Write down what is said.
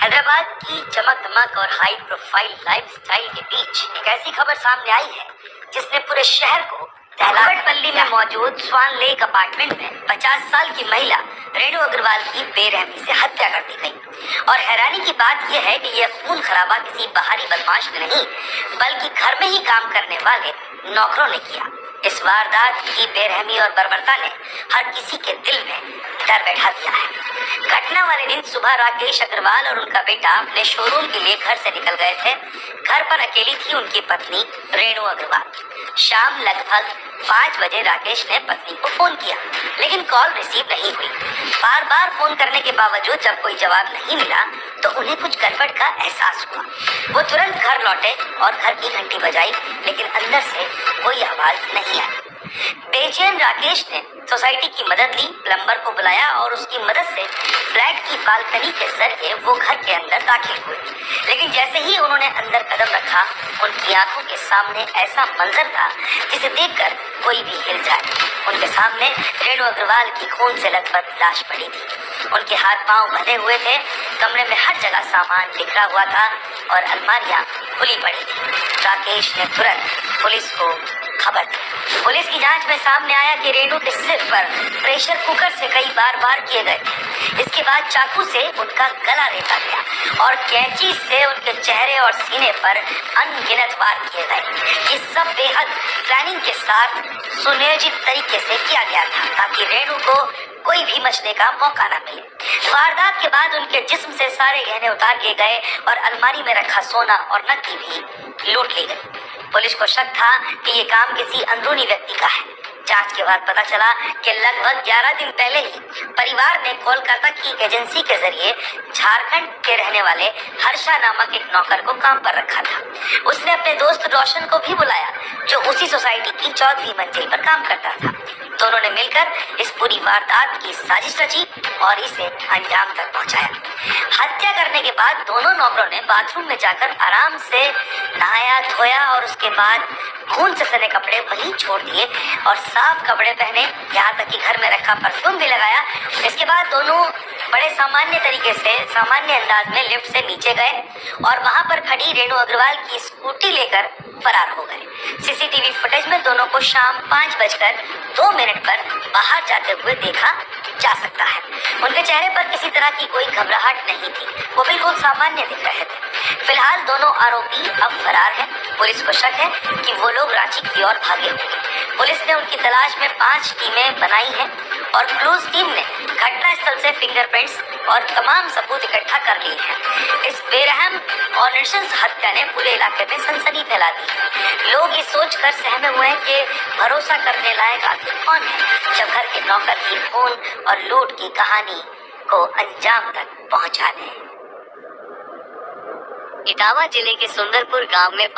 हैदराबाद की चमक दमक और हाई प्रोफाइल लाइफस्टाइल के बीच एक ऐसी खबर सामने आई है जिसने पूरे शहर को कुकटपल्ली में मौजूद स्वान लेक अपार्टमेंट में 50 साल की महिला रेणु अग्रवाल की बेरहमी से हत्या कर दी गई। और हैरानी की बात यह है कि यह खून खराबा किसी बाहरी बदमाश ने नहीं बल्कि घर में ही काम करने वाले नौकरों ने किया। इस वारदात की बेरहमी और बर्बरता ने हर किसी के दिल में डर बैठा दिया है। घटना वाले दिन सुबह राकेश अग्रवाल और उनका बेटा अपने शोरूम के लिए घर से निकल गए थे। घर पर अकेली थी उनकी पत्नी रेणु अग्रवाल। शाम लगभग 5 बजे राकेश ने पत्नी को फोन किया, लेकिन कॉल रिसीव नहीं हुई। बार बार फोन करने के बावजूद जब कोई जवाब नहीं मिला तो उन्हें कुछ गड़बड़ का एहसास हुआ। वो तुरंत घर लौटे और घर की घंटी बजाई, लेकिन अंदर से कोई आवाज नहीं आई। बेचैन राकेश ने सोसाइटी की मदद ली, प्लम्बर को बुलाया और उसकी मदद से फ्लैट की बालकनी के जरिए वो घर के अंदर दाखिल हुए। लेकिन जैसे ही उन्होंने अंदर कदम रखा, उनकी आंखों के सामने ऐसा मंजर था जिसे देखकर कोई भी हिल जाए। उनके सामने रेणु अग्रवाल की खून से लथपथ लाश पड़ी थी। उनके हाथ पांव बंधे हुए थे, कमरे में हर जगह सामान बिखरा हुआ था और अलमारियां खुली पड़ी थी। राकेश ने तुरंत पुलिस को खबर दी। पुलिस की जांच में सामने आया कि रेणु के सिर पर प्रेशर कुकर से कई बार वार किए गए। इसके बाद चाकू से उनका गला रेता गया और कैंची से उनके चेहरे और सीने पर अनगिनत वार किए गए। ये सब बेहद प्लानिंग के साथ सुनियोजित तरीके से किया गया था ताकि रेणु को कोई भी बचने का मौका न मिले। वारदात के बाद उनके जिस्म से सारे गहने उतार लिए गए और अलमारी में रखा सोना और नकदी भी लूट ली गई। पुलिस को शक था कि ये काम किसी अंदरूनी व्यक्ति का है। जांच के बाद पता चला कि लगभग 11 दिन पहले ही परिवार ने कोलकाता की एक एजेंसी के जरिए झारखंड के रहने वाले हर्षा नामक एक नौकर को काम पर रखा था। उसने अपने दोस्त रोशन को भी बुलाया जो उसी सोसाइटी की 14वीं मंजिल पर काम करता था। दोनों ने मिलकर इस पूरी वारदात की साजिश रची और इसे अंजाम तक पहुंचाया। हत्या करने के बाद दोनों नौकरों ने बाथरूम में जाकर आराम से नहाया धोया और उसके बाद खून से सने कपड़े वहीं छोड़ दिए और साफ कपड़े पहने, यहाँ तक कि घर में रखा परफ्यूम भी लगाया। इसके बाद दोनों बड़े सामान्य तरीके से सामान्य अंदाज में लिफ्ट से नीचे गए और वहां पर खड़ी रेणु अग्रवाल की स्कूटी लेकर फरार हो गए। सीसीटीवी फुटेज में दोनों को शाम 5:02 पर बाहर जाते हुए देखा जा सकता है। उनके चेहरे पर किसी तरह की कोई घबराहट नहीं थी, वो बिल्कुल सामान्य दिख रहे थे। फिलहाल दोनों आरोपी अब फरार हैं। पुलिस को शक है कि वो लोग रांची की ओर भागे होंगे। पुलिस ने उनकी तलाश में 5 टीमें बनाई हैं और क्लूज टीम ने घटनास्थल से फिंगरप्रिंट्स और तमाम सबूत इकट्ठा कर लिए हैं। इस बेरहम और नृशंस हत्या ने पूरे इलाके में सनसनी फैला दी। लोग ये सोचकर सहमे हुए हैं कि भरोसा करने लायक आखिर कौन है जब घर के नौकर की खून और लूट की कहानी को अंजाम तक पहुंचा दे। इटावा जिले के सुंदरपुर गांव में